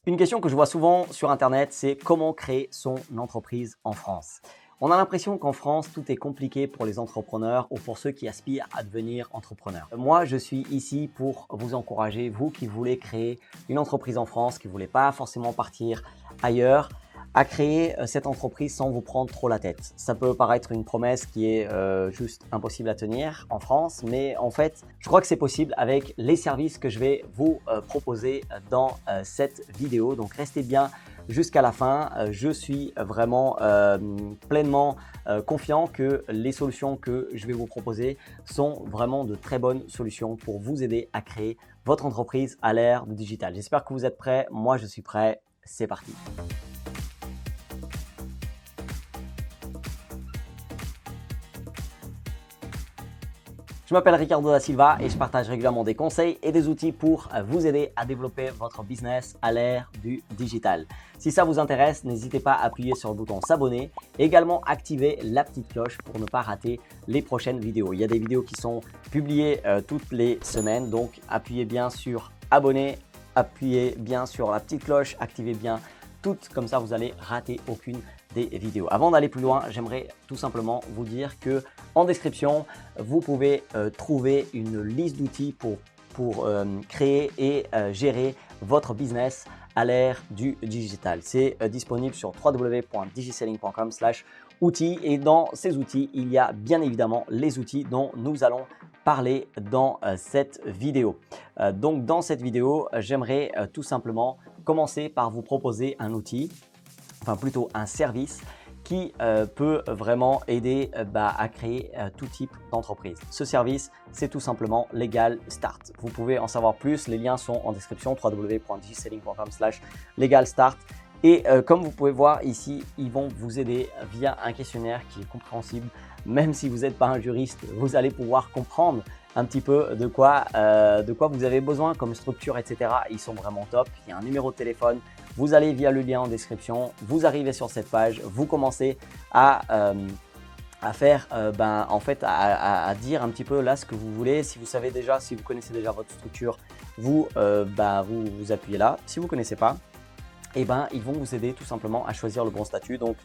Une question que je vois souvent sur Internet, c'est comment créer son entreprise en France. On a l'impression qu'en France, tout est compliqué pour les entrepreneurs ou pour ceux qui aspirent à devenir entrepreneurs. Moi, je suis ici pour vous encourager, vous qui voulez créer une entreprise en France, qui ne voulez pas forcément partir ailleurs, à créer cette entreprise sans vous prendre trop la tête. Ça peut paraître une promesse qui est juste impossible à tenir en France, mais en fait, je crois que c'est possible avec les services que je vais vous proposer dans cette vidéo. Donc, restez bien jusqu'à la fin. Je suis vraiment pleinement confiant que les solutions que je vais vous proposer sont vraiment de très bonnes solutions pour vous aider à créer votre entreprise à l'ère du digital. J'espère que vous êtes prêts. Moi, je suis prêt. C'est parti. Je m'appelle Ricardo da Silva et je partage régulièrement des conseils et des outils pour vous aider à développer votre business à l'ère du digital. Si ça vous intéresse, n'hésitez pas à appuyer sur le bouton s'abonner et également activer la petite cloche pour ne pas rater les prochaines vidéos. Il y a des vidéos qui sont publiées toutes les semaines, donc appuyez bien sur abonner, appuyez bien sur la petite cloche, activez bien toutes, comme ça vous allez rater aucune des vidéos. Avant d'aller plus loin, j'aimerais tout simplement vous dire que en description, vous pouvez trouver une liste d'outils pour créer et gérer votre business à l'ère du digital. C'est disponible sur www.digiselling.com/outils et dans ces outils, il y a bien évidemment les outils dont nous allons parler dans cette vidéo. Donc dans cette vidéo, j'aimerais tout simplement commencer par vous proposer un outil, enfin plutôt un service qui peut vraiment aider à créer tout type d'entreprise. Ce service, c'est tout simplement Legal Start. Vous pouvez en savoir plus, les liens sont en description, www.digiselling.com/Legal Start. Et comme vous pouvez voir ici, ils vont vous aider via un questionnaire qui est compréhensible. Même si vous n'êtes pas un juriste, vous allez pouvoir comprendre un petit peu de quoi vous avez besoin comme structure, etc. Ils sont vraiment top. Il y a un numéro de téléphone. Vous allez via le lien en description. Vous arrivez sur cette page. Vous commencez à faire, en fait, à dire un petit peu là ce que vous voulez. Si vous savez déjà, si vous connaissez déjà votre structure, vous appuyez là. Si vous ne connaissez pas, ils vont vous aider tout simplement à choisir le bon statut. Donc,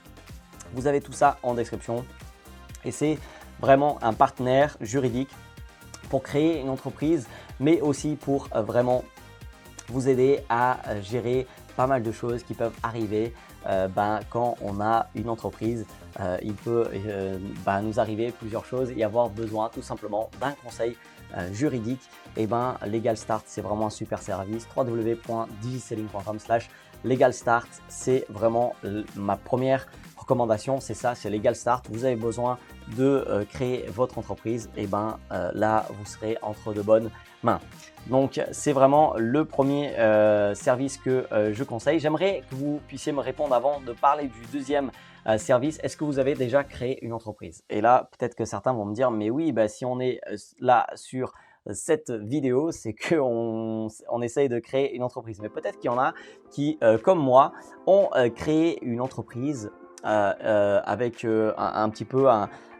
vous avez tout ça en description. Et c'est vraiment un partenaire juridique pour créer une entreprise, mais aussi pour vraiment vous aider à gérer pas mal de choses qui peuvent arriver quand on a une entreprise. Il peut nous arriver plusieurs choses et avoir besoin tout simplement d'un conseil juridique. Et Legal Start, c'est vraiment un super service. www.digiselling.com/Legal Start, c'est vraiment ma première recommandation, c'est ça, c'est Legal Start. Vous avez besoin de créer votre entreprise, et là, vous serez entre de bonnes mains. Donc, c'est vraiment le premier service que je conseille. J'aimerais que vous puissiez me répondre avant de parler du deuxième service. Est-ce que vous avez déjà créé une entreprise? Et là, peut-être que certains vont me dire, mais oui, si on est là sur cette vidéo, c'est qu'on essaye de créer une entreprise. Mais peut-être qu'il y en a qui, comme moi, ont créé une entreprise avec un petit peu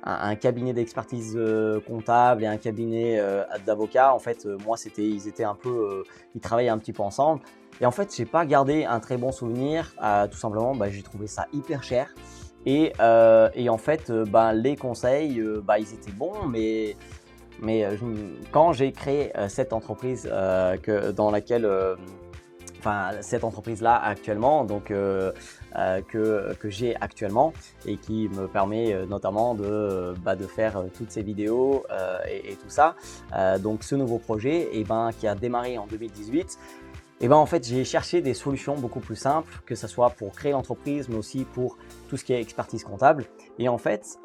un cabinet d'expertise comptable et un cabinet d'avocats. En fait, moi, ils travaillaient un petit peu ensemble. Et en fait, j'ai pas gardé un très bon souvenir. Tout simplement, j'ai trouvé ça hyper cher. Et en fait, les conseils, ils étaient bons, mais quand j'ai créé cette entreprise dans laquelle cette entreprise-là actuellement, donc que j'ai actuellement et qui me permet notamment de faire toutes ces vidéos et tout ça. Donc ce nouveau projet qui a démarré en 2018, en fait, j'ai cherché des solutions beaucoup plus simples, que ce soit pour créer l'entreprise, mais aussi pour tout ce qui est expertise comptable. Et en fait,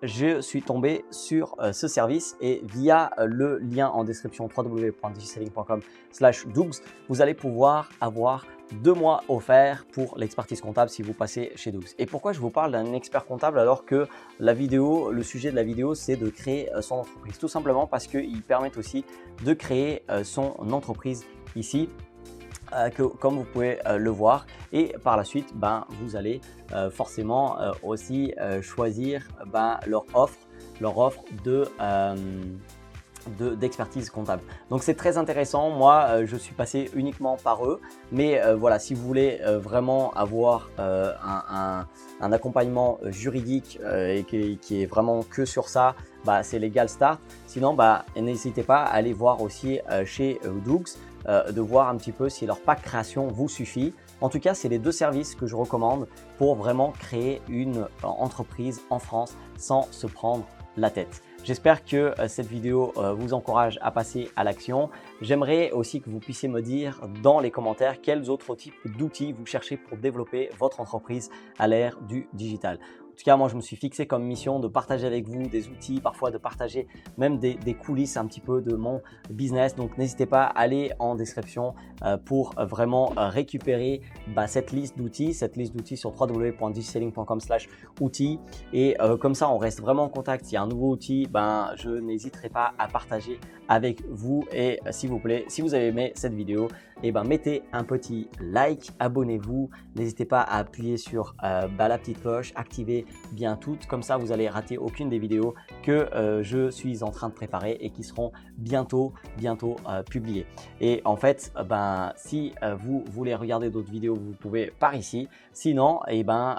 je suis tombé sur ce service et via le lien en description www.digiselling.com/Dougs, vous allez pouvoir avoir 2 mois offerts pour l'expertise comptable si vous passez chez Dougs. Et pourquoi je vous parle d'un expert comptable alors que le sujet de la vidéo, c'est de créer son entreprise? Tout simplement parce qu'ils permettent aussi de créer son entreprise ici. Comme vous pouvez le voir, et par la suite vous allez forcément aussi choisir leur offre d'expertise comptable. Donc c'est très intéressant. Moi, je suis passé uniquement par eux. Mais voilà, si vous voulez vraiment avoir un accompagnement juridique et qui est vraiment que sur ça, bah, c'est Legal Start. Sinon, bah, n'hésitez pas à aller voir aussi chez Dougs, de voir un petit peu si leur pack création vous suffit. En tout cas, c'est les deux services que je recommande pour vraiment créer une entreprise en France sans se prendre la tête. J'espère que cette vidéo vous encourage à passer à l'action. J'aimerais aussi que vous puissiez me dire dans les commentaires quels autres types d'outils vous cherchez pour développer votre entreprise à l'ère du digital. En tout cas, moi, je me suis fixé comme mission de partager avec vous des outils, parfois de partager même des coulisses un petit peu de mon business. Donc, n'hésitez pas à aller en description pour vraiment récupérer cette liste d'outils sur www.digiselling.com/outils. Et comme ça, on reste vraiment en contact. S'il y a un nouveau outil, je n'hésiterai pas à partager avec vous. Et s'il vous plaît, si vous avez aimé cette vidéo, mettez un petit like, abonnez-vous. N'hésitez pas à appuyer sur la petite cloche, activez bien toutes. Comme ça, vous allez rater aucune des vidéos que je suis en train de préparer et qui seront bientôt publiées. Et en fait, si vous voulez regarder d'autres vidéos, vous pouvez par ici. Sinon,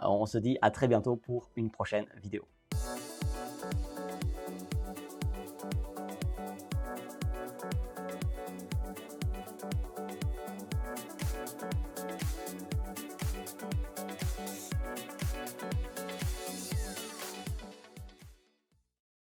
on se dit à très bientôt pour une prochaine vidéo.